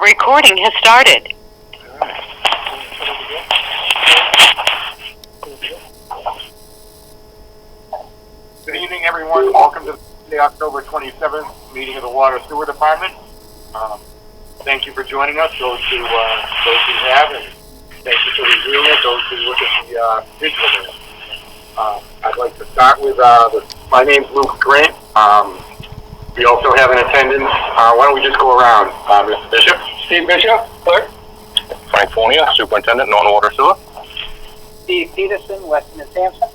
recording has started. Good evening, everyone. Welcome to the October 27th meeting of the Water Sewer Department. Thank you for joining us, those who have, and thank you for reviewing it, those who look at the visual minutes. I'd like to start with, my name's Luke Grant. We also have an attendance. Why don't we just go around? Mr. Bishop? Steve Bishop, clerk. Frank Fournier, Superintendent, Norton Water Sewer. Steve Peterson, Weston and Sampson.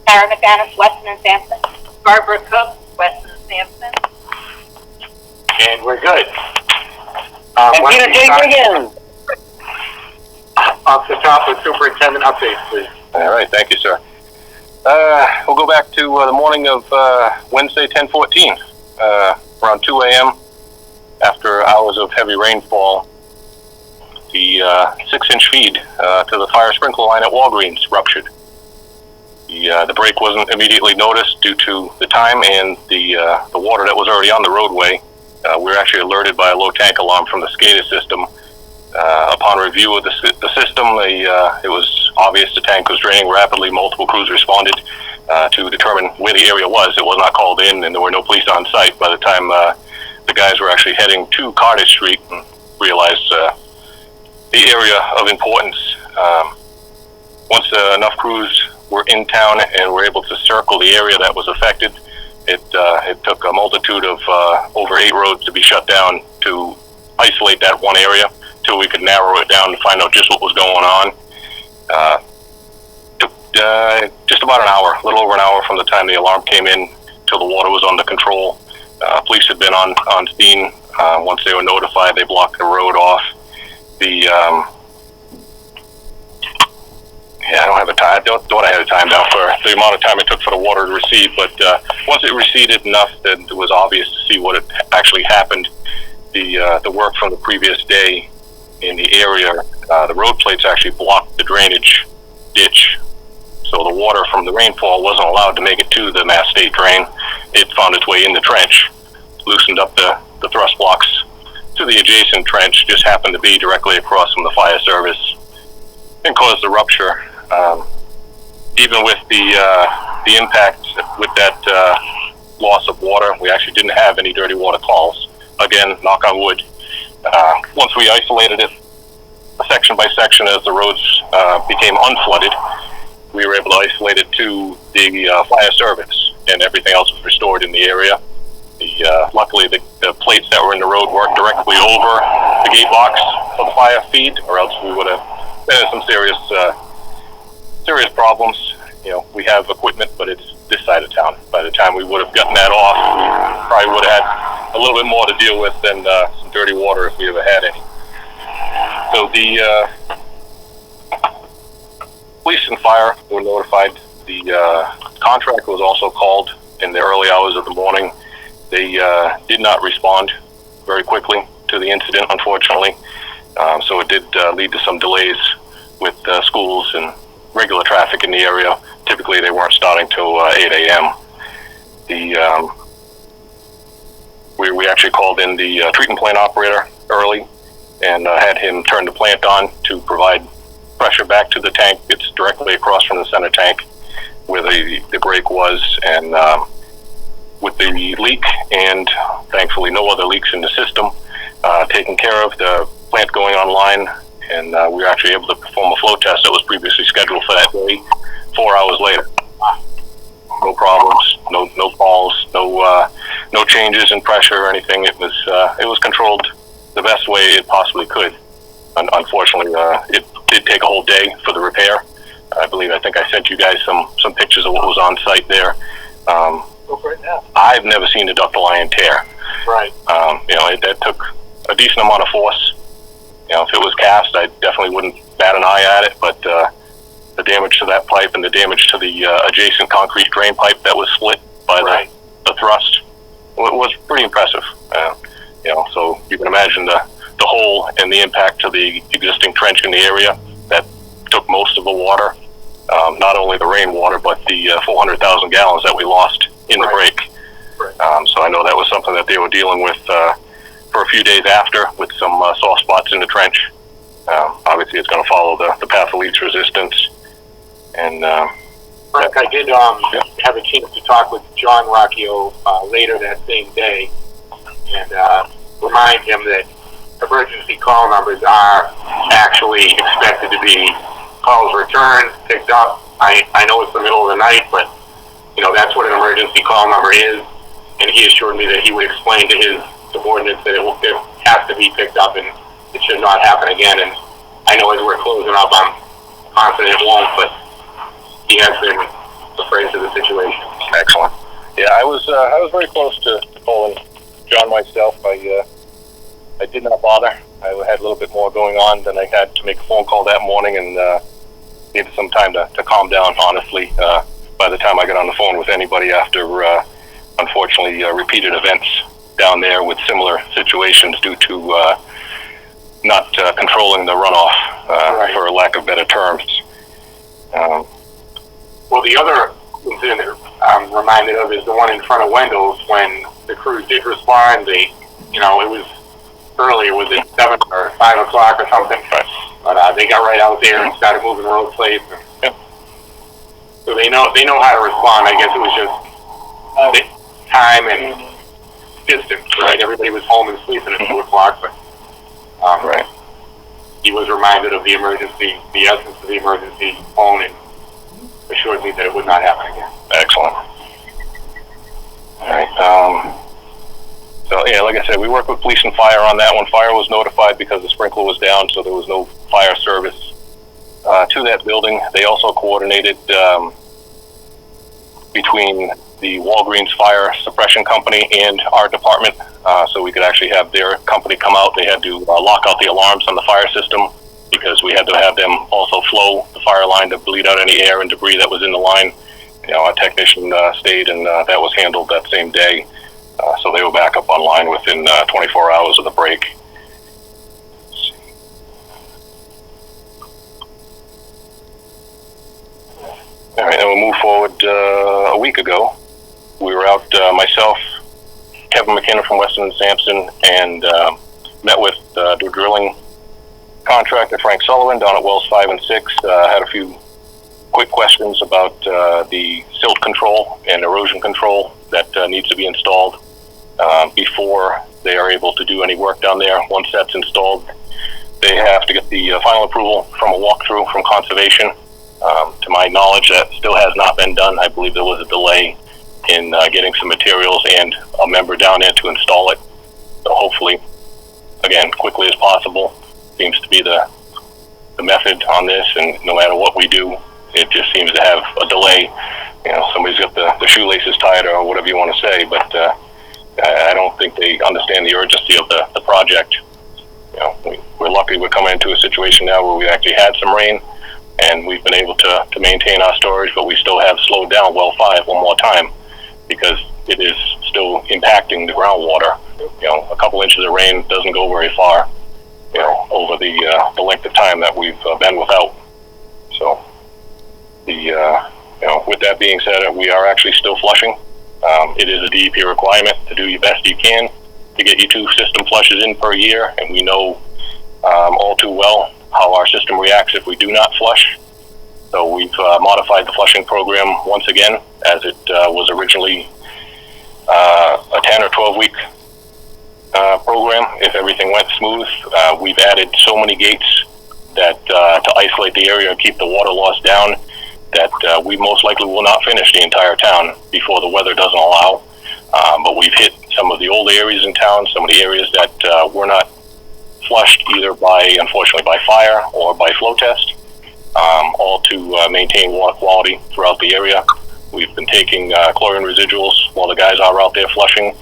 Karen McManus, Weston and Sampson. Barbara Cook, Weston and Sampson. And we're good. And Peter Jenkins. Off the top with Superintendent updates, please. All right, thank you, sir. We'll go back to the morning of Wednesday, 10/14, around 2 a.m. After hours of heavy rainfall. The 6-inch feed to the fire sprinkler line at Walgreens ruptured. The break wasn't immediately noticed due to the time and the water that was already on the roadway. We were actually alerted by a low tank alarm from the SCADA system. Upon review of the system, it was obvious the tank was draining rapidly. Multiple crews responded to determine where the area was. It was not called in, and there were no police on site by the time the guys were actually heading to Cobb Street and realized the area of importance. Once enough crews were in town and were able to circle the area that was affected, it took a multitude of over 8 roads to be shut down to isolate that one area till we could narrow it down to find out just what was going on. Took just about an hour, a little over an hour from the time the alarm came in till the water was under control. Police had been on scene. Once they were notified, they blocked the road off. I don't have a time. Don't have a time down for the amount of time it took for the water to recede. But once it receded enough that it was obvious to see what had actually happened, the work from the previous day in the area, the road plates actually blocked the drainage ditch, so the water from the rainfall wasn't allowed to make it to the Mass State drain. It found its way in the trench, loosened up the thrust blocks to the adjacent trench, just happened to be directly across from the fire service, and caused the rupture. Even with the impact with that loss of water, we actually didn't have any dirty water calls. Again, knock on wood. Once we isolated it section by section as the roads became unflooded, we were able to isolate it to the fire service, and everything else was restored in the area. Luckily, the plates that were in the road weren't directly over the gate box for the fire feed, or else we would have been in some serious problems. You know, we have equipment, but it's this side of town. By the time we would have gotten that off, we probably would have had a little bit more to deal with than some dirty water if we ever had any. So the police and fire were notified. The contractor was also called in the early hours of the morning. They did not respond very quickly to the incident, unfortunately. So it did lead to some delays with schools and regular traffic in the area. Typically, they weren't starting till 8 a.m. We actually called in the treatment plant operator early and had him turn the plant on to provide pressure back to the tank. It's directly across from the center tank where the break was, and with the leak and thankfully no other leaks in the system taken care of, the plant going online, and we were actually able to perform a flow test that was previously scheduled for that day 4 hours later. No problems, no falls, no changes in pressure or anything. It was controlled the best way it possibly could. Unfortunately, it did take a whole day for the repair. I think I sent you guys some pictures of what was on site there. Right now. I've never seen a ductile iron tear. Right. That took a decent amount of force. If it was cast, I definitely wouldn't bat an eye at it, but the damage to that pipe and the damage to the adjacent concrete drain pipe that was split by the thrust was pretty impressive. So you can imagine the hole and the impact to the existing trench in the area that took most of the water, not only the rainwater, but the 400,000 gallons that we lost in the break. So I know that was something that they were dealing with for a few days after with some soft spots in the trench. Obviously, it's going to follow the path of least resistance. And Frank, I did have a chance to talk with John Rocchio later that same day and remind him that emergency call numbers are actually expected to be calls returned, picked up. I know it's the middle of the night, but that's what an emergency call number is. And he assured me that he would explain to his subordinates that it has to be picked up and it should not happen again. And I know as we're closing up, I'm confident it won't, but he has been appraised of the situation. Excellent. Yeah, I was very close to calling John myself. I did not bother. I had a little bit more going on than I had to make a phone call that morning, and needed some time to calm down, honestly, by the time I got on the phone with anybody after, unfortunately, repeated events down there with similar situations due to not controlling the runoff, right, for lack of better terms. Well, the other incident I'm reminded of is the one in front of Wendell's when the crews did respond. It was earlier, was it 7 or 5 o'clock or something? But they got right out there and started moving road plates. And, so they know how to respond. I guess it was just time and distance, right? Everybody was home and sleeping at 2 o'clock, but right. He was reminded of the essence of the emergency phone, and assured me that it would not happen again. Excellent. All right. So yeah, like I said, we worked with police and fire on that one. Fire was notified because the sprinkler was down, so there was no fire service to that building. They also coordinated between the Walgreens Fire Suppression Company and our department, so we could actually have their company come out. They had to lock out the alarms on the fire system because we had to have them also flow the fire line to bleed out any air and debris that was in the line. Our technician stayed, and that was handled that same day. So they were back up online within 24 hours of the break. All right, and we'll move forward. A week ago, we were out, myself, Kevin McKenna from Weston & Sampson, and met with the drilling contractor, Frank Sullivan, down at wells 5 and 6. Had a few quick questions about the silt control and erosion control that needs to be installed before they are able to do any work down there. Once that's installed, they have to get the final approval from a walkthrough from conservation. To my knowledge, that still has not been done. I believe there was a delay in getting some materials and a member down there to install it. So hopefully, again, quickly as possible seems to be the method on this, and no matter what we do, it just seems to have a delay. Somebody's got the shoelaces tied or whatever you want to say, but I don't think they understand the urgency of the project. We're lucky we're coming into a situation now where we actually had some rain, and we've been able to maintain our storage, but we still have slowed down well 5 one more time because it is still impacting the groundwater. A couple inches of rain doesn't go very far, over the length of time that we've been without. So, with that being said, we are actually still flushing. It is a DEP requirement to do your best you can to get your 2 system flushes in per year, and we know all too well how our system reacts if we do not flush. So we've modified the flushing program once again, as it was originally a 10 or 12 week program. If everything went smooth, we've added so many gates that to isolate the area and keep the water loss down, that we most likely will not finish the entire town before the weather doesn't allow. But we've hit some of the old areas in town, some of the areas that were not flushed either unfortunately by fire or by flow test, all to maintain water quality throughout the area. We've been taking chlorine residuals while the guys are out there flushing,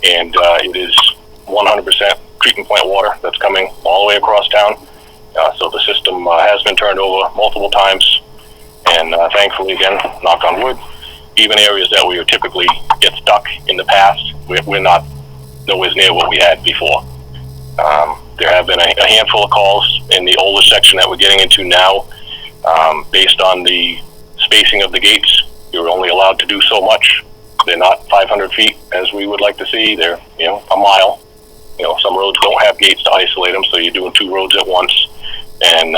and it is 100% treatment plant water that's coming all the way across town. So the system has been turned over multiple times, and thankfully, again, knock on wood, even areas that we would typically get stuck in the past, we're not nowhere near what we had before. There have been a handful of calls in the older section that we're getting into now. Based on the spacing of the gates, you're only allowed to do so much. They're not 500 feet as we would like to see. They're, a mile. some roads don't have gates to isolate them, so you're doing 2 roads at once. And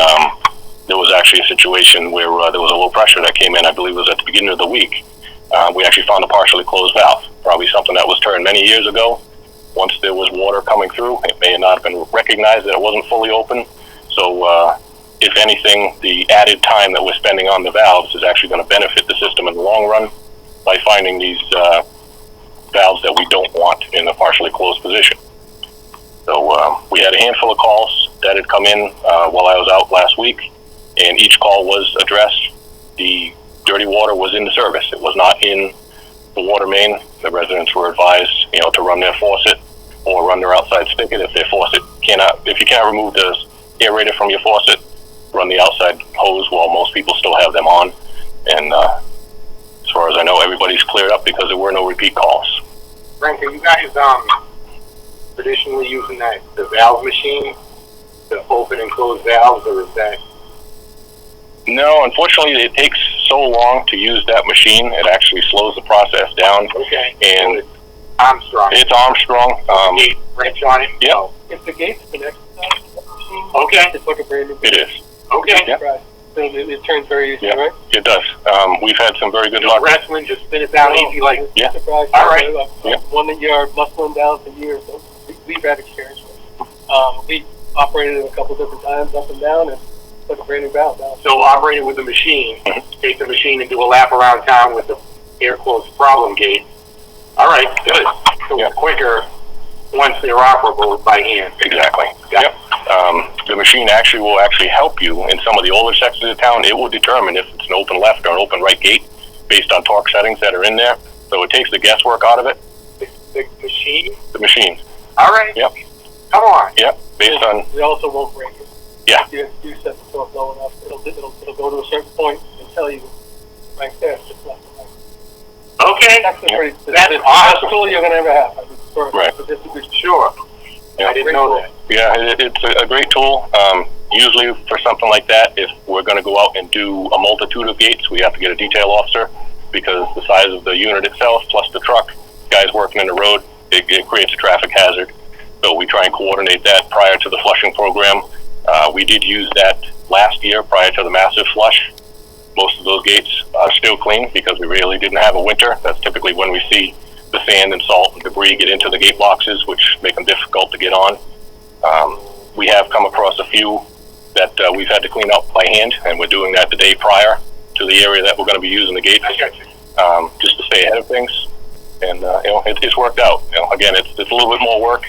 there was actually a situation where there was a low pressure that came in, I believe it was at the beginning of the week. We actually found a partially closed valve, probably something that was turned many years ago. Once there was water coming through, it may not have been recognized that it wasn't fully open. So if anything, the added time that we're spending on the valves is actually going to benefit the system in the long run by finding these valves that we don't want in a partially closed position. So we had a handful of calls that had come in while I was out last week, and each call was addressed. The dirty water was in the service. It was not in the water main. The residents were advised, to run their faucet or run their outside spigot. If their faucet if you cannot remove the aerator from your faucet, run the outside hose while most people still have them on. And as far as I know, everybody's cleared up because there were no repeat calls. Frank, are you guys traditionally using the valve machine to open and close valves, or is that? No, unfortunately, it takes so long to use that machine. It actually slows the process down. Okay. And Armstrong. it's Armstrong. Gate wrench on it? Yeah. If the gate's connected to the machine, Okay. it's like a brand new It gate. is. Okay. Yeah. Right. So it turns very easy, Yeah. right? It does. We've had some very good No luck. wrestling, just spin it down easy like. Yeah. Surprised. All right. Yeah. One that you're muscling down for years. So we've had experience with. We operated it a couple different times up and down, and put a brand new valve down. So operating with the machine, take the machine and do a lap around town with the air closed problem gate. All right, good. So Yeah. it's quicker once they're operable by hand. Exactly. Yep. The machine will actually help you in some of the older sections of town. It will determine if it's an open left or an open right gate based on torque settings that are in there. So it takes the guesswork out of it. The machine? The machine. All right. Yep. Come on. Yep. Based on. We also won't break it. Yeah. You set the torque low enough, it'll go to a certain point and tell you right there, it's just left. Okay. That's the pretty. That's the awesome. best tool you're gonna ever have. I mean, for Right. distribution. Sure. Yeah. I didn't know that. Yeah, it's a great tool. Usually for something like that, if we're going to go out and do a multitude of gates, we have to get a detail officer because the size of the unit itself plus the truck, guys working in the road, it creates a traffic hazard. So we try and coordinate that prior to the flushing program. We did use that last year prior to the massive flush. Most of those gates are still clean because we really didn't have a winter. That's typically when we see the sand and salt and debris get into the gate boxes, which make them difficult to get on. We have come across a few that we've had to clean up by hand, and we're doing that the day prior to the area that we're going to be using the gates, I got you. just to stay ahead of things. And it's worked out. Again, it's a little bit more work.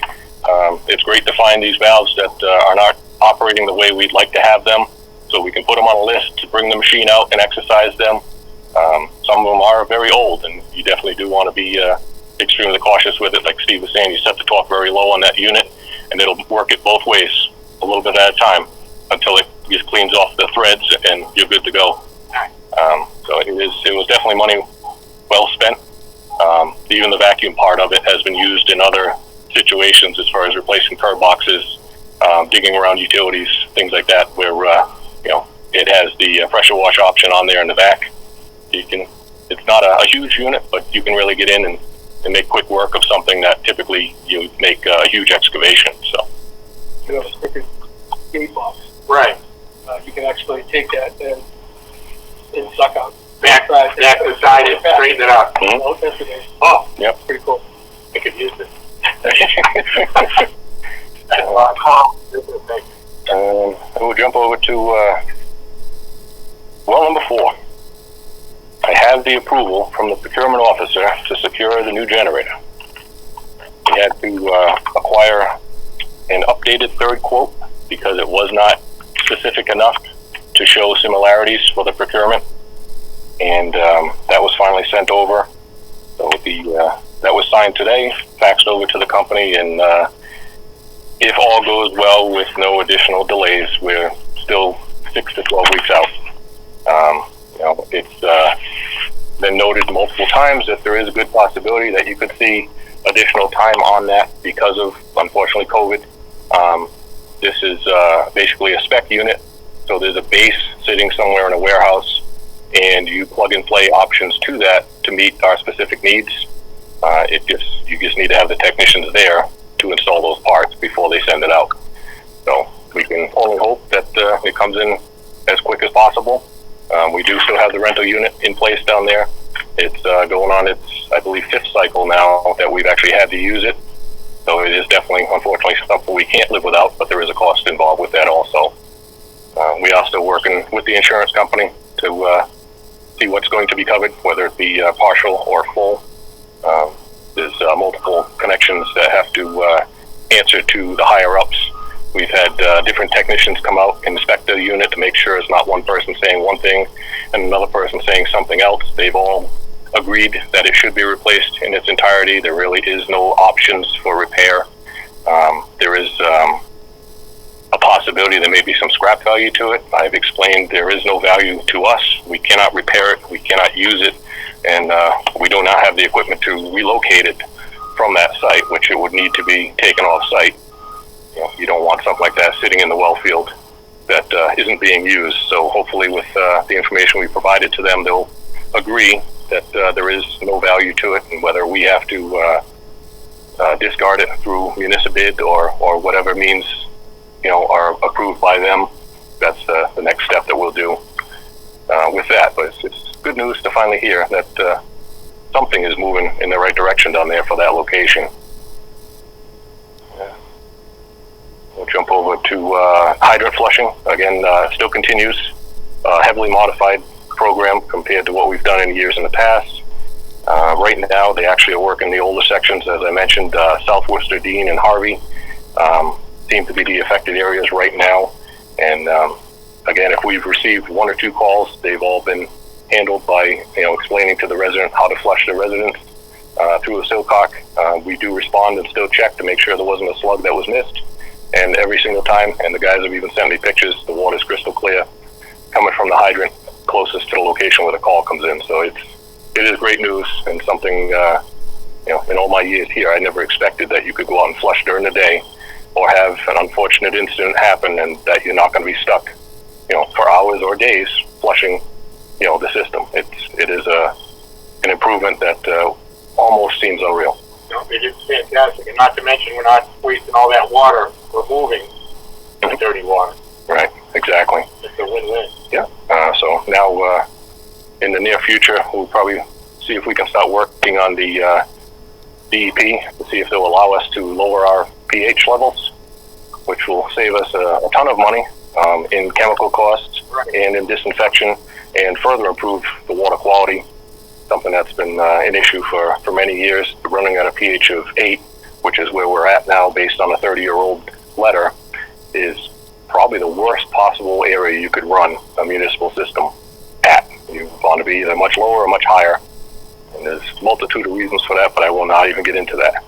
It's great to find these valves that are not operating the way we'd like to have them, so we can put them on a list to bring the machine out and exercise them. Some of them are very old, and you definitely do want to be extremely cautious with it. Like Steve was saying, you set the torque very low on that unit, and it'll work it both ways a little bit at a time until it just cleans off the threads and you're good to go. So it was definitely money well spent. Even the vacuum part of it has been used in other situations as far as replacing curb boxes, digging around utilities, things like that, where it has the pressure wash option on there in the back. It's not a huge unit, but you can really get in and make quick work of something that typically you would make a huge excavation. So You have a stricken gate box. Right. You can actually take that and suck out. Back the side and straighten it up. Mhm. No investigation. Oh, Yep. Pretty cool. I could use it. That's a lot of calm. and we'll jump over to well number 4. I have the approval from the procurement officer to secure the new generator. We had to acquire an updated third quote because it was not specific enough to show similarities for the procurement, and that was finally sent over. So that was signed today, faxed over to the company, and if all goes well with no additional delays, we're still 6 to 12 weeks out. It's been noted multiple times that there is a good possibility that you could see additional time on that because of, unfortunately, COVID. This is basically a spec unit, so there's a base sitting somewhere in a warehouse, and you plug and play options to that to meet our specific needs. You just need to have the technicians there to install those parts before they send it out. So we can only hope that it comes in as quick as possible. We do still have the rental unit in place down there. It's going on its, I believe, 5th cycle now that we've actually had to use it. So it is definitely, unfortunately, something we can't live without, but there is a cost involved with that also. We are still working with the insurance company to see what's going to be covered, whether it be partial or full. There's multiple connections that have to answer to the higher-ups. We've had different technicians come out and inspect the unit to make sure it's not one person saying one thing and another person saying something else. They've all agreed that it should be replaced in its entirety. There really is no options for repair. There is a possibility there may be some scrap value to it. I've explained there is no value to us. We cannot repair it. We cannot use it. And we do not have the equipment to relocate it from that site, which it would need to be taken off site. You don't want something like that sitting in the well field that isn't being used. So hopefully with the information we provided to them, they'll agree that there is no value to it, and whether we have to discard it through municipal bid or whatever means are approved by them, that's the next step that we'll do with that. But it's good news to finally hear that something is moving in the right direction down there for that location. We'll jump over to Hydra Flushing. Again, still continues. Heavily modified program compared to what we've done in years in the past. Right now, they actually are working the older sections, as I mentioned, South Worcester, Dean, and Harvey seem to be the affected areas right now. And again, if we've received 1 or 2 calls, they've all been handled by explaining to the resident how to flush the residents through a silcock. We do respond and still check to make sure there wasn't a slug that was missed. And every single time, and the guys have even sent me pictures, the water's crystal clear coming from the hydrant closest to the location where the call comes in. So it is great news, and something in all my years here, I never expected that you could go out and flush during the day or have an unfortunate incident happen and that you're not going to be stuck for hours or days flushing the system. It is an improvement that almost seems unreal. It is fantastic, and not to mention we're not wasting all that water removing the dirty water. Right, exactly. It's a win-win. Yeah. So now, in the near future, we'll probably see if we can start working on the DEP to see if they'll allow us to lower our pH levels, which will save us a ton of money in chemical costs and in disinfection, and further improve the water quality. Something that's been an issue for many years. Running at a pH of 8, which is where we're at now based on a 30-year-old letter, is probably the worst possible area you could run a municipal system at. You want to be either much lower or much higher. And there's a multitude of reasons for that, but I will not even get into that.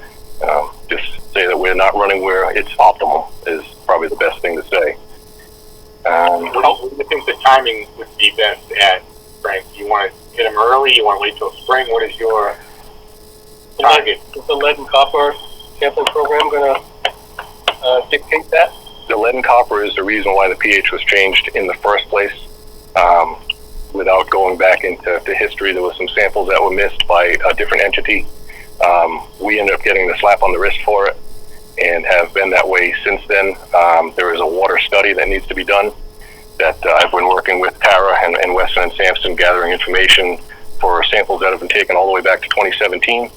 Just say that we're not running where it's optimal is probably the best thing to say. What do you think the timing would be best at, Frank? You want to get them early? You want to wait till spring? What is your target? Is the lead and copper sampling program going to dictate that? The lead and copper is the reason why the pH was changed in the first place. Without going back into history, there were some samples that were missed by a different entity. We ended up getting the slap on the wrist for it and have been that way since then. There is a water study that needs to be done that I've been working with Tara and Weston and Sampson, gathering information for samples that have been taken all the way back to 2017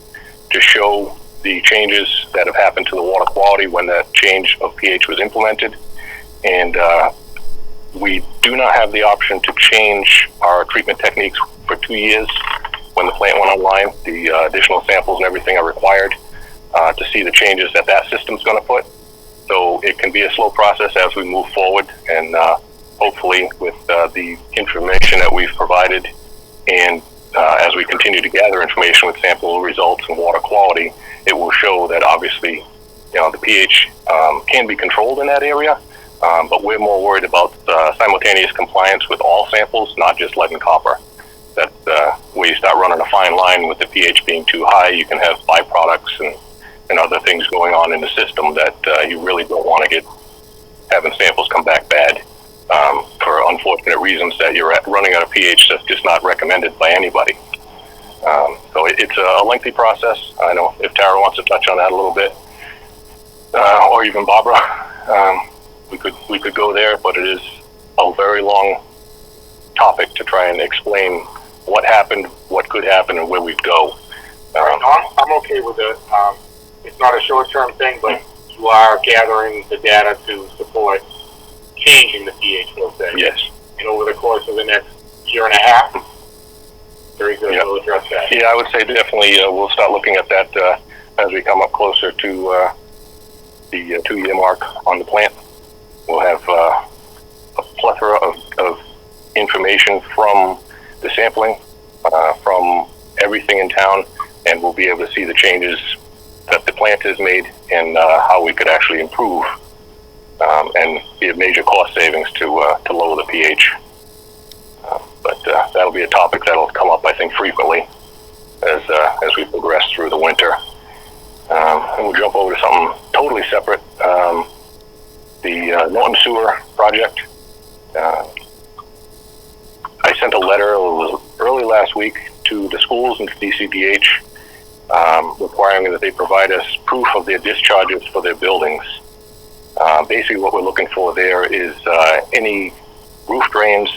to show the changes that have happened to the water quality when that change of pH was implemented. And we do not have the option to change our treatment techniques for 2 years. When the plant went online, the additional samples and everything are required to see the changes that system's going to put. So it can be a slow process as we move forward, and hopefully with the information that we've provided and as we continue to gather information with sample results and water quality, it will show that obviously the pH can be controlled in that area, but we're more worried about simultaneous compliance with all samples, not just lead and copper. That where you start running a fine line with the pH being too high, you can have byproducts and other things going on in the system that you really don't want to get having samples come back bad for unfortunate reasons that you're running at a pH that's just not recommended by anybody. So it's a lengthy process. I know if Tara wants to touch on that a little bit. or even Barbara. We could go there, but it is a very long topic to try and explain what happened, what could happen, and where we'd go. I'm okay with it. It's not a short-term thing, but you are gathering the data to support changing the pH flow thing. Yes. And over the course of the next year and a half, very good, Yep. we'll address that. Yeah, I would say definitely we'll start looking at that as we come up closer to the 2-year mark on the plant. We'll have a plethora of information from the sampling, from everything in town, and we'll be able to see the changes that the plant has made and how we could actually improve and be a major cost savings to lower the pH. But that'll be a topic that'll come up, I think, frequently as we progress through the winter. And we'll jump over to something totally separate. The Norton Sewer project. I sent a letter early last week to the schools and to DCDH requiring that they provide us proof of their discharges for their buildings. Basically what we're looking for there is any roof drains,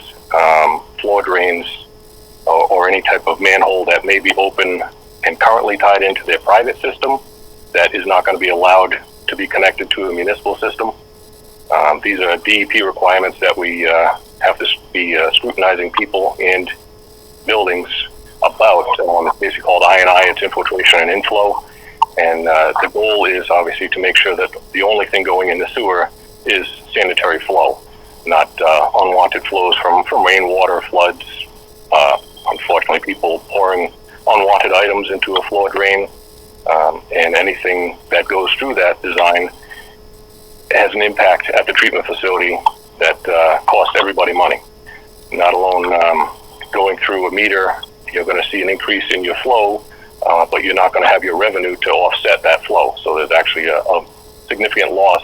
floor drains, or any type of manhole that may be open and currently tied into their private system that is not going to be allowed to be connected to a municipal system. These are DEP requirements that we have to be scrutinizing people and buildings about. It's basically called I&I, it's infiltration and inflow. And the goal is obviously to make sure that the only thing going in the sewer is sanitary flow, not unwanted flows from rainwater, floods, unfortunately people pouring unwanted items into a floor drain, and anything that goes through that design has an impact at the treatment facility that costs everybody money. Not alone going through a meter, you're going to see an increase in your flow, but you're not going to have your revenue to offset that flow. So there's actually a significant loss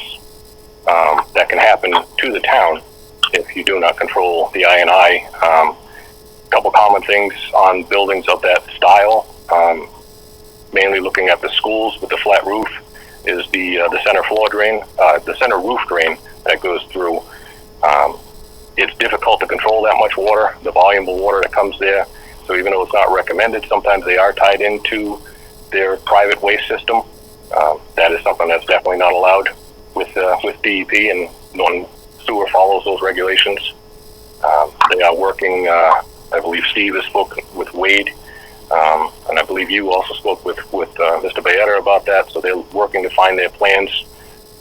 that can happen to the town if you do not control the I&I. A couple common things on buildings of that style, mainly looking at the schools with the flat roof, is the center floor drain, the center roof drain that goes through. It's difficult to control that much water, the volume of water that comes there. So even though it's not recommended, sometimes they are tied into their private waste system. That is something that's definitely not allowed with DEP, and Norton Sewer follows those regulations. They are working, I believe Steve has spoken with Wade, and I believe you also spoke with Mr. Bayetta about that. So they're working to find their plans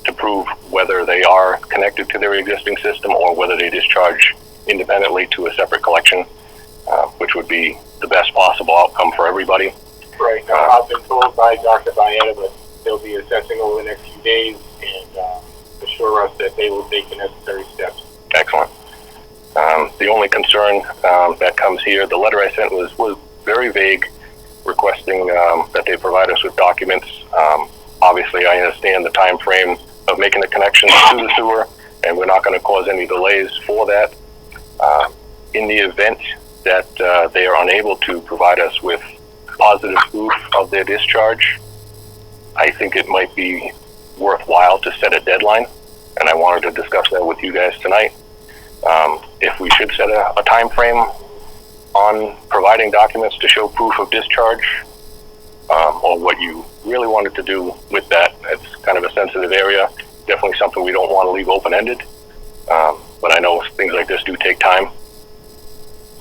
to prove whether they are connected to their existing system or whether they discharge independently to a separate collection, which would be the best possible outcome for everybody. Right. Now, I've been told by Dr. Bayetta that they'll be assessing over the next few days and assure us that they will take the necessary steps. Excellent. The only concern that comes here, the letter I sent was very vague, requesting that they provide us with documents. Obviously, I understand the time frame of making the connection to the sewer, and we're not going to cause any delays for that. In the event that they are unable to provide us with positive proof of their discharge, I think it might be worthwhile to set a deadline, and I wanted to discuss that with you guys tonight. If we should set a time frame on providing documents to show proof of discharge, or what you really wanted to do with that. It's kind of a sensitive area, definitely something we don't want to leave open-ended, but I know things like this do take time,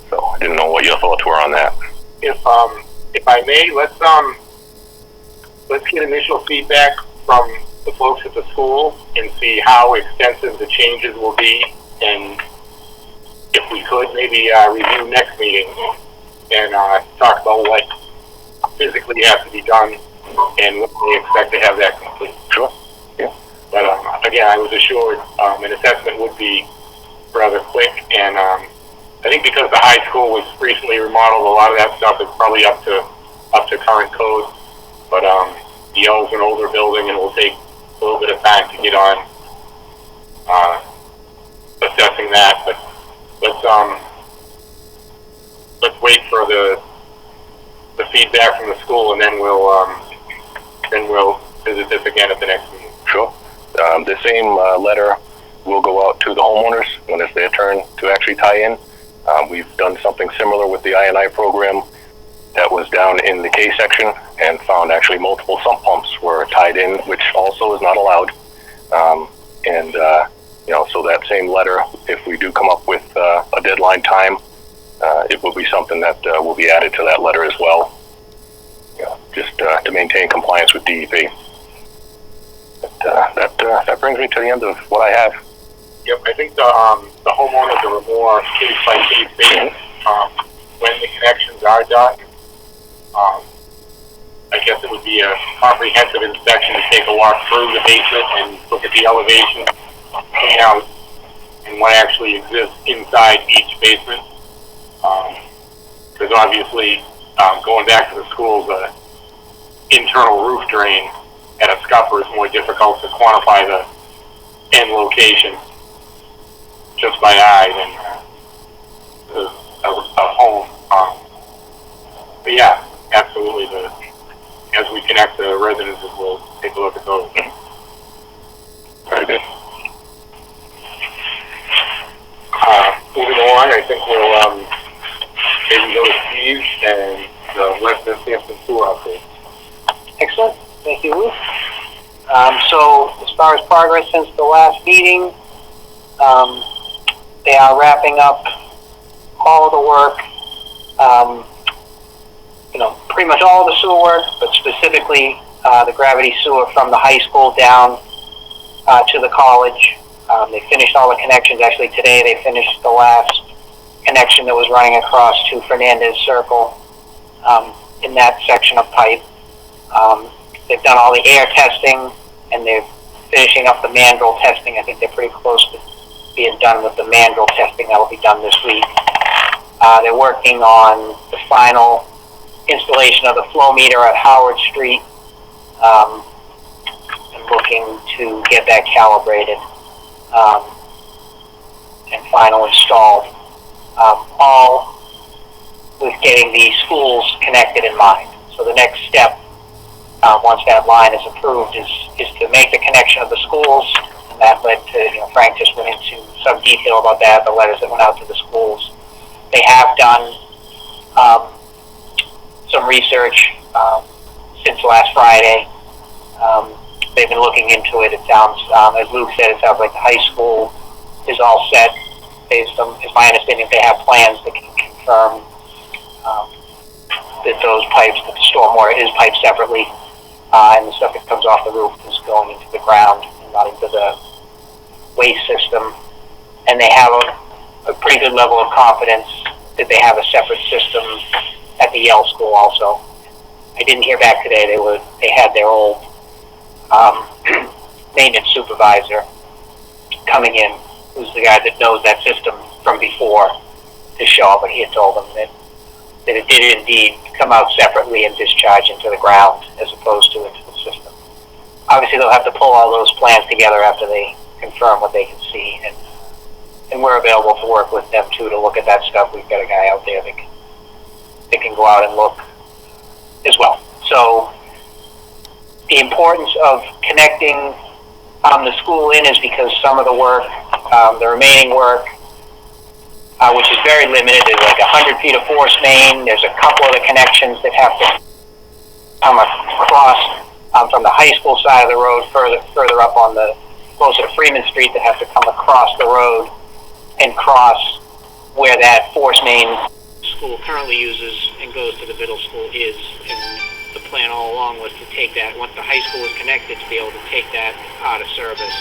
so I didn't know what your thoughts were on that. If I may, let's get initial feedback from the folks at the school and see how extensive the changes will be, and if we could maybe review next meeting and talk about what physically has to be done and when we expect to have that complete. Sure. Yeah. But again, I was assured an assessment would be rather quick, and I think because the high school was recently remodeled, a lot of that stuff is probably up to current code. But the L's an older building, and it will take a little bit of time to get on assessing that. But let's wait for the feedback from the school, and then we'll visit this again at the next meeting. Sure. The same letter will go out to the homeowners when it's their turn to actually tie in. We've done something similar with the I&I program that was down in the K section and found actually multiple sump pumps were tied in, which also is not allowed. So that same letter, if we do come up with a deadline time, it will be something that will be added to that letter as well, just to maintain compliance with DEP. That brings me to the end of what I have. Yep, I think the homeowners are more case by case basis. When the connections are done, I guess it would be a comprehensive inspection to take a walk through the basement and look at the elevation, clean out, and what actually exists inside each basement. Because obviously, going back to the schools, the internal roof drain at a scupper is more difficult to quantify the end location just by eye than a home. But yeah, absolutely. As we connect the residences, we'll take a look at those. Very good. Moving on, I think we'll maybe go to Steve and the West Sampson sewer update. Excellent. Thank you, Ruth. So as far as progress since the last meeting, they are wrapping up all of the work, pretty much all of the sewer work, but specifically the gravity sewer from the high school down to the college. They finished all the connections. Actually, today they finished the last connection that was running across to Fernandez Circle in that section of pipe. They've done all the air testing, and they're finishing up the mandrel testing. I think they're pretty close to being done with the mandrel testing. That will be done this week. They're working on the final installation of the flow meter at Howard Street, and looking to get that calibrated and final installed. All with getting the schools connected in mind. So the next step, once that line is approved, is to make the connection of the schools, and that led to, Frank just went into some detail about that, the letters that went out to the schools. They have done some research since last Friday. They've been looking into it. It sounds, as Luke said, it sounds like the high school is all set. Based on, is my understanding, they have plans that can confirm that those pipes, that the stormwater is piped separately, and the stuff that comes off the roof is going into the ground and not into the waste system. And they have a pretty good level of confidence that they have a separate system at the Yale school also. I didn't hear back today. They had their old maintenance supervisor coming in, who's the guy that knows that system from before, to show up, and he had told them that it did indeed come out separately and discharge into the ground as opposed to into the system. Obviously, they'll have to pull all those plans together after they confirm what they can see, and we're available to work with them too to look at that stuff. We've got a guy out there that can go out and look as well. So the importance of connecting the school in is because some of the work, the remaining work, which is very limited, is like 100 feet of force main. There's a couple of the connections that have to come across from the high school side of the road, further up on the closer to Freeman Street, that have to come across the road and cross where that force main school currently uses and goes to the middle school is. And the plan all along was to take that, once the high school is connected, to be able to take that out of service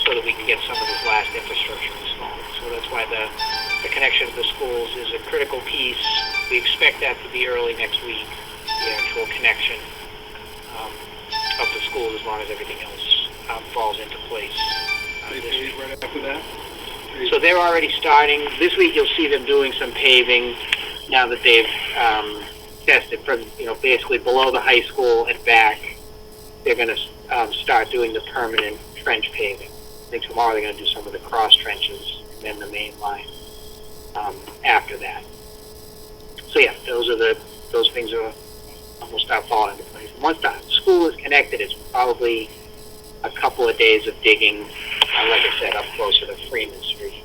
so that we can get some of this last infrastructure installed. So that's why the connection to the schools is a critical piece. We expect that to be early next week, the actual connection of the school, as long as everything else falls into place. Right after that? So they're already starting. This week you'll see them doing some paving now that they've tested from, basically below the high school and back. They're going to start doing the permanent trench paving. I think tomorrow they're going to do some of the cross trenches and then the main line after that. So yeah, those things will start falling into place. And once the school is connected, it's probably a couple of days of digging, like I said, up closer to Freeman Street.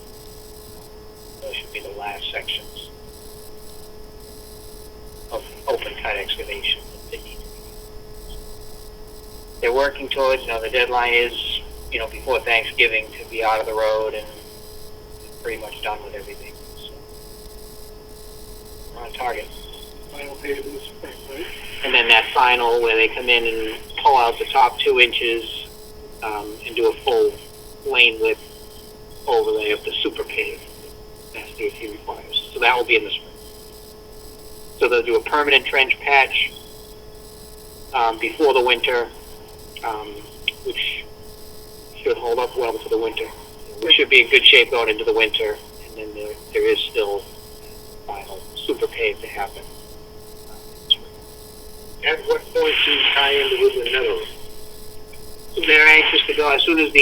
Those should be the last sections of open cut excavation that they need to be. They're working towards, the deadline is, before Thanksgiving to be out of the road and pretty much done with everything. So we're on target. Final page of the spring, right? And then that final where they come in and pull out the top 2 inches and do a full lane width overlay of the super pave as DOT requires. So that will be in the spring. So they'll do a permanent trench patch before the winter, which should hold up well for the winter. We should be in good shape going into the winter, and then there is still final super pave to happen. At what point do you tie into Woodland Meadows? So they're anxious to go as soon as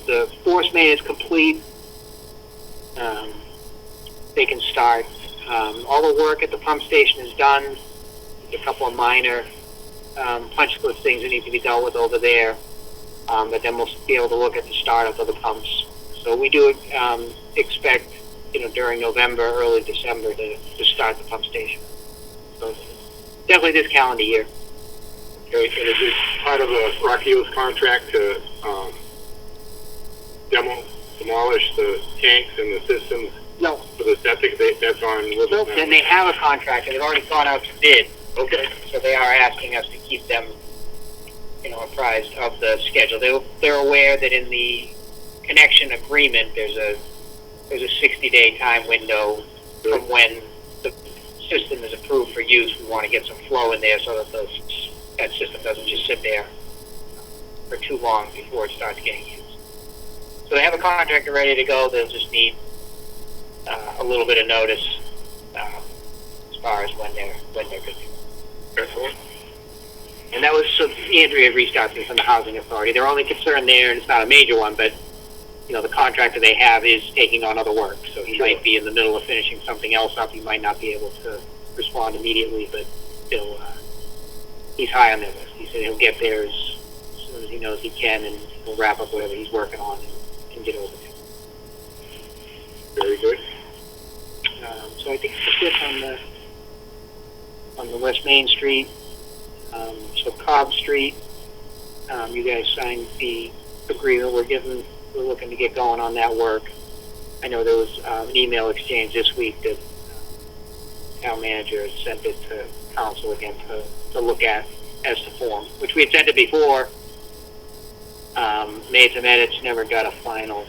the force main is complete, they can start. All the work at the pump station is done. There's a couple of minor punch list things that need to be dealt with over there, but then we'll be able to look at the startup of the pumps. So we do expect, during November, early December to start the pump station. So definitely this calendar year. Okay, and is this part of Rocky Hill's contract to demolish the tanks and the systems? No. For the septic, that's on Woodland Nope. Meadows? And they have a contract, and they've already gone out to bid. Okay. So they are asking us to keep them, apprised of the schedule. They're aware that in the connection agreement, there's a 60-day time window from when the system is approved for use. We want to get some flow in there so that that system doesn't just sit there for too long before it starts getting used. So they have a contractor ready to go. They'll just need a little bit of notice as far as when they're good to go. Excellent. And that was, so Andrea reached out to me from the Housing Authority. Their only concern there, and it's not a major one, but, the contractor they have is taking on other work. So he might be in the middle of finishing something else up. He might not be able to respond immediately, but still, he's high on their list. He said he'll get there as soon as he knows he can, and he'll wrap up whatever he's working on and get over there. Very good. So I think that's it on the West Main Street. So Cobb Street, you guys signed the agreement. We're looking to get going on that work. I know there was an email exchange this week that town manager had sent it to council again to look at as to form, which we had sent it before. Made some edits, never got a final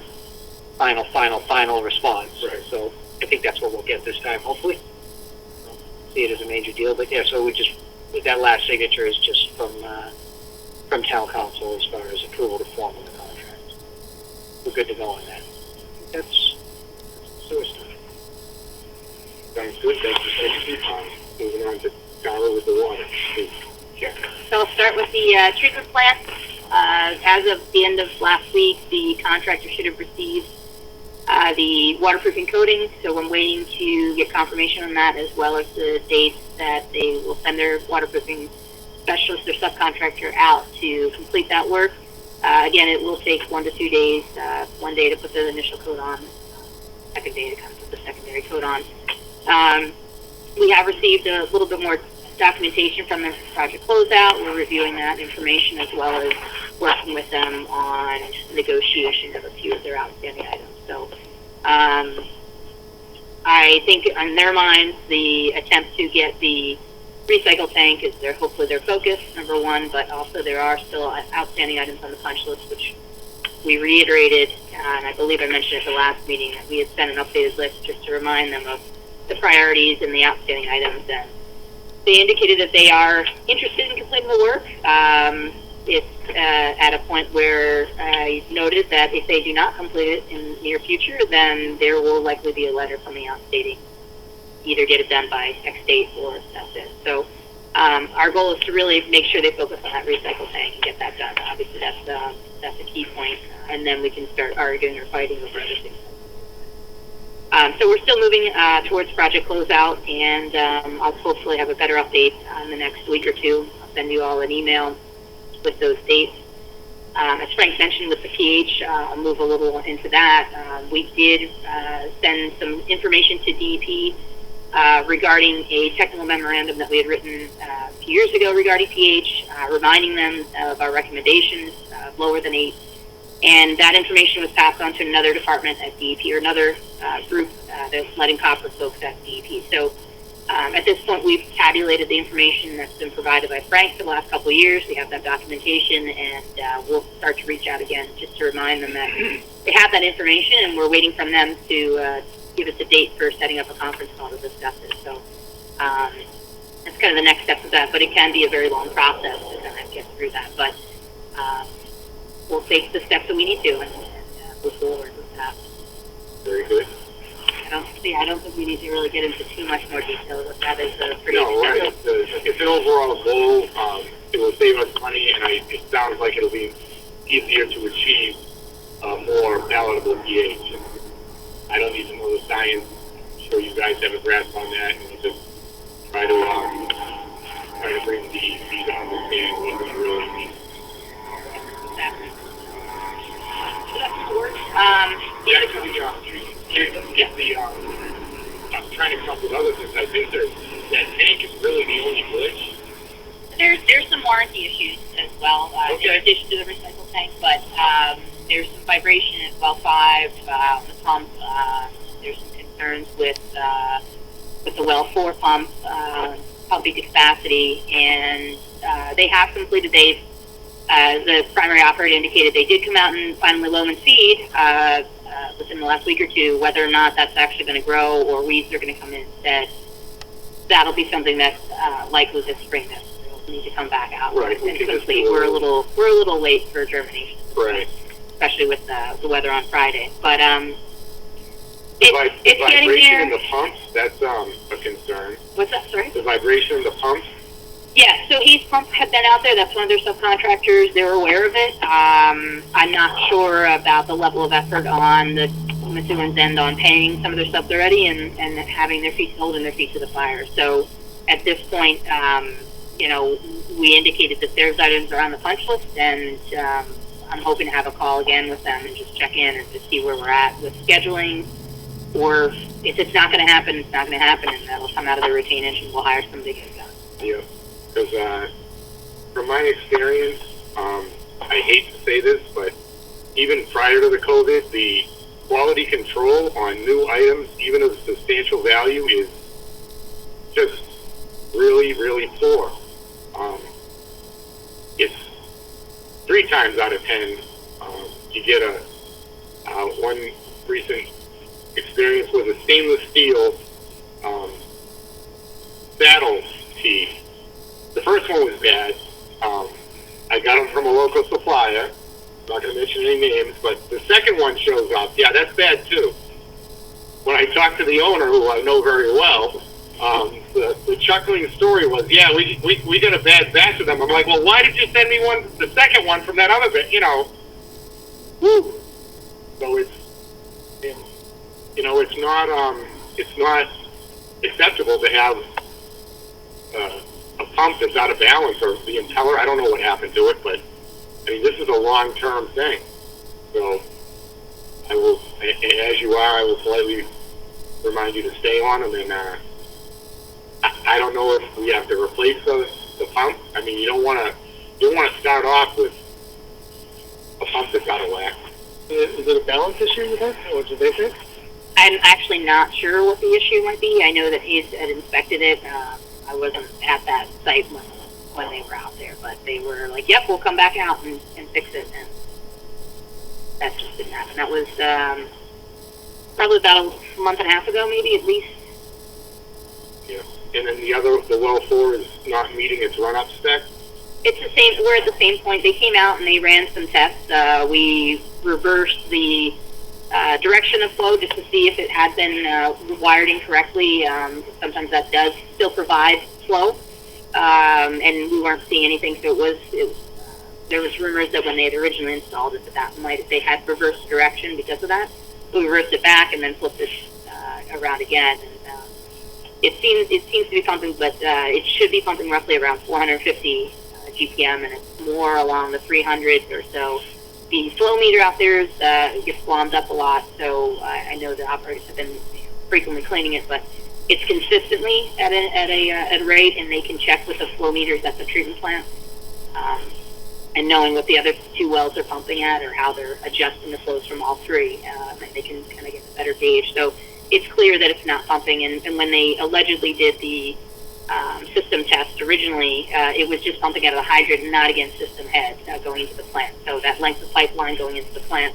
response. Right. So I think that's what we'll get this time, hopefully. See it as a major deal, but yeah, so that last signature is just from town council as far as approval to form of the contract. We're good to go on that. That's sewer stuff. Sounds good. Thank you. Moving on to Carla with the water. Sure. So I'll start with the treatment plant. As of the end of last week, the contractor should have received the waterproofing coating, so I'm waiting to get confirmation on that, as well as the dates that they will send their waterproofing specialist, their subcontractor, out to complete that work. Again, it will take 1 to 2 days, 1 day to put the initial coat on, second day to kind of put the secondary coat on. We have received a little bit more documentation from the project closeout. We're reviewing that information as well as working with them on negotiation of a few of their outstanding items. So I think on their minds, the attempt to get the recycle tank is hopefully their focus, number one, but also there are still outstanding items on the punch list, which we reiterated, and I believe I mentioned at the last meeting that we had sent an updated list just to remind them of the priorities and the outstanding items, and they indicated that they are interested in completing the work. It's at a point where I noted that if they do not complete it in the near future, then there will likely be a letter coming out stating either get it done by X date or that's it. So our goal is to really make sure they focus on that recycle tank and get that done. Obviously, that's a key point, and then we can start arguing or fighting over other things. So we're still moving towards project closeout, and I'll hopefully have a better update in the next week or two. I'll send you all an email with those dates. As Frank mentioned with the pH, I'll move a little into that. We did send some information to DEP regarding a technical memorandum that we had written a few years ago regarding pH, reminding them of our recommendations, lower than 8. And that information was passed on to another department at DEP, or another group, the lead and copper folks at DEP. So at this point, we've tabulated the information that's been provided by Frank for the last couple of years. We have that documentation, and we'll start to reach out again just to remind them that they have that information, and we're waiting from them to give us a date for setting up a conference call to discuss it. So that's kind of the next step of that, but it can be a very long process to kind of get through that. But we'll take the steps that we need to and move forward with that. Very good. I don't think we need to really get into too much more detail with that. It's a pretty Right. It's an overall goal. It will save us money, and it sounds like it'll be easier to achieve a more palatable pH. I don't need to know the science. I'm sure you guys have a grasp on that, and we'll just try to bring DEP to understand what we really need. I'm trying to come up with other things. I think that tank is really the only glitch. There's some warranty issues as well, in addition to the recycle tank, but there's some vibration at well 5 on the pump. There's some concerns with the well 4 pump, pumping capacity, and they have completed. The primary operator indicated they did come out and finally loam and feed within the last week or two. Whether or not that's actually going to grow or weeds are going to come in instead, that'll be something that's likely this spring that will need to come back out. Right. And complete. We're a little late for germination. Right. Especially with the weather on Friday, but the it's getting vibration there. in the pumps, that's a concern. What's that? Sorry. The vibration in the pumps. Yeah, so Hayes Pump had been out there. That's one of their subcontractors. They're aware of it. I'm not sure about the level of effort on the Methuen end on paying some of their subs already and having their feet, holding their feet to the fire. So at this point, we indicated that their items are on the punch list, and I'm hoping to have a call again with them and just check in and to see where we're at with scheduling. Or if it's not going to happen, it's not going to happen, and that'll come out of the retainage, and we'll hire somebody to get it done. Yeah. Because from my experience, I hate to say this, but even prior to the COVID, the quality control on new items, even of substantial value, is just really, really poor. It's 3 times out of 10, you get one recent experience with a stainless steel saddle tee. The first one was bad. I got them from a local supplier. I'm not going to mention any names, but the second one shows up. Yeah, that's bad too. When I talked to the owner, who I know very well, the chuckling story was, yeah, we did a bad batch of them. I'm like, well, why did you send me the second one from that other bit? Woo. So it's not acceptable to have a pump that's out of balance, or the impeller. I don't know what happened to it, but I mean, this is a long-term thing. So I will, as you are, I will politely remind you to stay on them. And I don't know if we have to replace the pump. I mean, you don't want to start off with a pump that's out of whack. Is it a balance issue with that, or did they fix? I'm actually not sure what the issue might be. I know that Hayes had inspected it. I wasn't at that site when they were out there, but they were like, yep, we'll come back out and fix it. And that just didn't happen. That was probably about a month and a half ago, maybe, at least. Yeah. And then the well 4 is not meeting its run-up spec? It's the same. We're at the same point. They came out and they ran some tests. We reversed the direction of flow just to see if it had been wired incorrectly. Sometimes that does still provide flow, and we weren't seeing anything. So there was rumors that when they had originally installed it, they had reversed direction because of that. So we reversed it back and then flipped it around again. And it seems to be pumping, but it should be pumping roughly around 450 GPM, and it's more along the 300 or so. The flow meter out there gets glommed up a lot, so I know the operators have been frequently cleaning it, but it's consistently at a rate, and they can check with the flow meters at the treatment plant, and knowing what the other two wells are pumping at or how they're adjusting the flows from all three, and they can kind of get a better gauge. So it's clear that it's not pumping, and when they allegedly did the system test originally, it was just pumping out of the hydrant and not against system head going into the plant. So that length of pipeline going into the plant,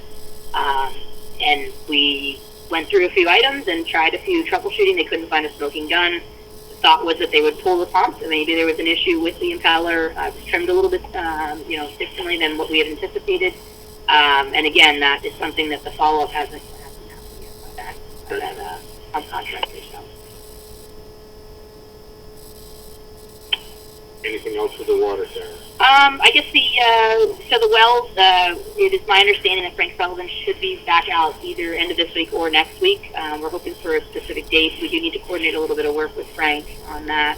and we went through a few items and tried a few troubleshooting. They couldn't find a smoking gun. The thought was that they would pull the pump, and maybe there was an issue with the impeller. It was trimmed a little bit, differently than what we had anticipated. And again, that is something that the follow-up hasn't happened yet by that pump contractor. So. Anything else with the water, Sarah? I guess the wells, it is my understanding that Frank Sullivan should be back out either end of this week or next week. We're hoping for a specific date. We do need to coordinate a little bit of work with Frank on that.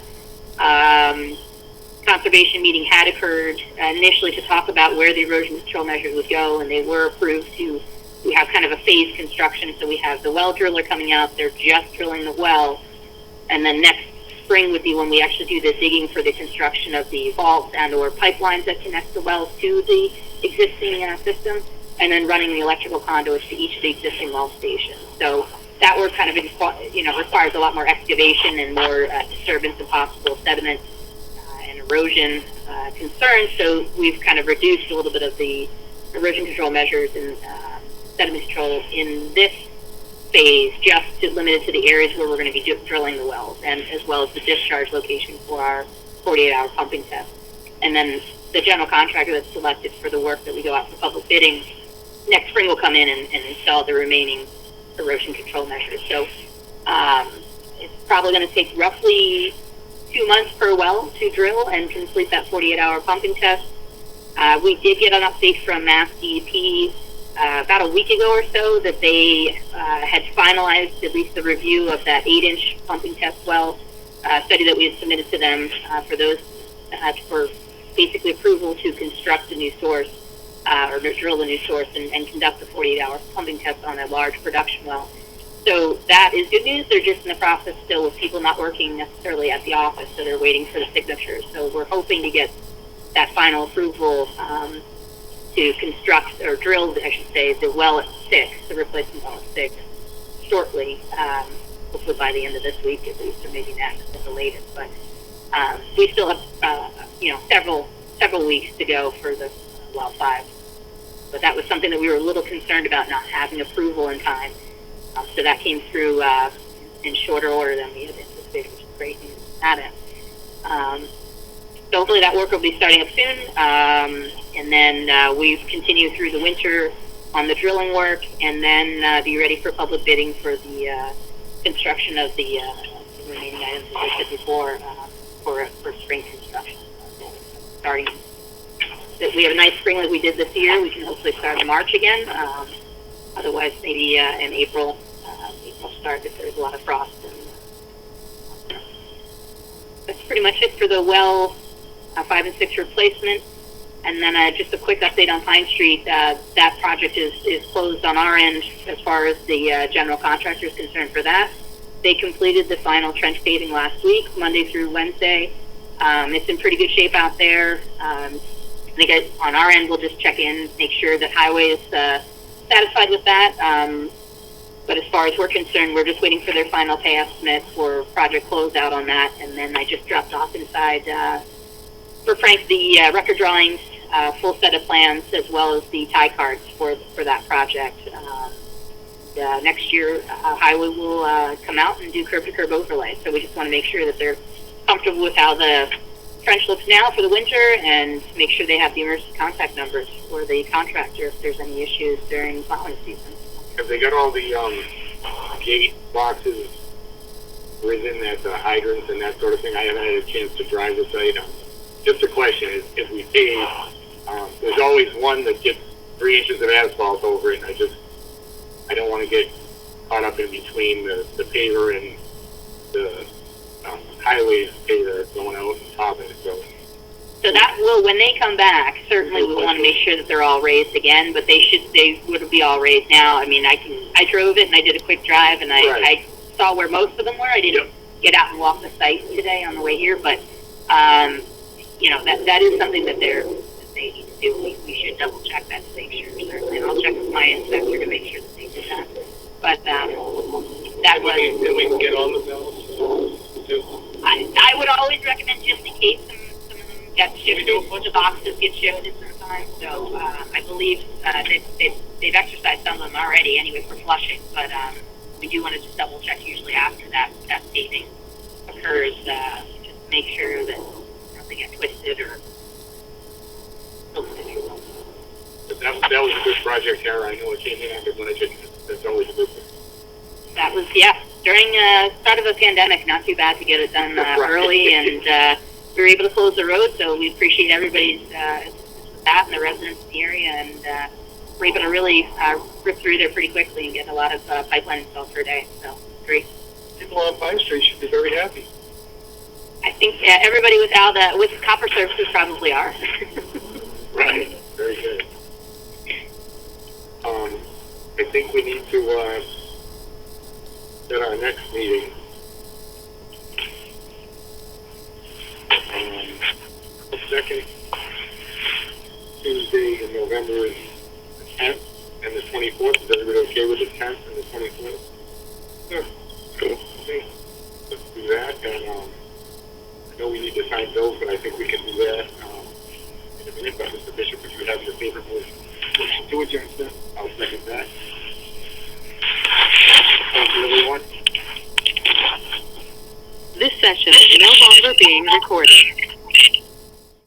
Conservation meeting had occurred initially to talk about where the erosion control measures would go, and they were approved we have kind of a phased construction, so we have the well driller coming out, they're just drilling the well, and then next spring would be when we actually do the digging for the construction of the vaults and or pipelines that connect the wells to the existing system, and then running the electrical conduits to each of the existing well stations. So that work kind of requires a lot more excavation and more disturbance and possible sediment and erosion concerns. So we've kind of reduced a little bit of the erosion control measures and sediment control in this phase, just to limit it to the areas where we're going to be drilling the wells, and as well as the discharge location for our 48-hour pumping test. And then the general contractor that's selected for the work that we go out for public bidding next spring will come in and install the remaining erosion control measures. So it's probably going to take roughly 2 months per well to drill and complete that 48-hour pumping test. We did get an update from Mass DEP about a week ago or so that they had finalized at least the review of that 8-inch pumping test well study that we had submitted to them for those for basically approval to construct a new source or drill a new source and conduct a 48-hour pumping test on a large production well. So that is good news. They're just in the process still with people not working necessarily at the office, so they're waiting for the signatures. So we're hoping to get that final approval to construct, or drill, I should say, the well at 6, the replacement well at 6, shortly, hopefully by the end of this week at least, or maybe next at the latest. But we still have, several weeks to go for the well 5. But that was something that we were a little concerned about not having approval in time. So that came through in shorter order than we had anticipated, which is great news at it. So hopefully that work will be starting up soon. And then we continue through the winter on the drilling work, and then be ready for public bidding for the construction of the remaining items, as I said before, for spring construction. Starting, we have a nice spring like we did this year. We can hopefully start in March again. Otherwise, maybe in April start if there's a lot of frost. And that's pretty much it for the well 5 and 6 replacement. And then just a quick update on Pine Street. That project is closed on our end as far as the general contractor is concerned for that. They completed the final trench paving last week, Monday through Wednesday. It's in pretty good shape out there. I think on our end, we'll just check in, make sure that highway is satisfied with that. But as far as we're concerned, we're just waiting for their final pay estimate for project closeout on that. And then I just dropped off inside for Frank the record drawings, full set of plans, as well as the tie cards for that project. Next year, highway will come out and do curb-to-curb overlay. So we just want to make sure that they're comfortable with how the trench looks now for the winter, and make sure they have the emergency contact numbers for the contractor if there's any issues during plowing season. Have they got all the gate boxes risen at the hydrants and that sort of thing? I haven't had a chance to drive the site. Just a question is, if we pave, there's always one that gets 3 inches of asphalt over it, and I don't want to get caught up in between the paver and the highways paver going out on top of it. So So that will, when they come back, certainly we want to make sure that they're all raised again, but they would be all raised now. I mean, I drove it and I did a quick drive and I saw where most of them were. I didn't get out and walk the site today on the way here, but, that is something that they need to do. We should double check that to make sure, certainly. And I'll check with my inspector to make sure that they did that. But, that was... And we can get on the bills, too. I would always recommend, just in case some of them get shifted, the boxes get shifted sometimes. So I believe they've exercised some of them already anyway for flushing, but we do want to just double check usually after that dating occurs, just to make sure that they get twisted or something. That was a good project, Tara. I know it came in under budget. That's always a good thing. That was, during start of the pandemic, not too bad to get it done early, and we were able to close the road, so we appreciate everybody's assistance with that and the residents in the area, and we're able to really rip through there pretty quickly and get a lot of pipeline installed per day, so great. People on Pine Street should be very happy. I think everybody with copper services probably are. Right. Very good. I think we need to set our next meeting. The second Tuesday in November is the 10th and the 24th. Is everybody okay with the 10th and the 24th? Sure. Cool. Okay. Let's do that. And I know we need to sign bills, but I think we can do that in a minute. But Mr. Bishop, if you have your favorite motion to adjourn, sir, I'll second that. Thank you, everyone. This session is no longer being recorded.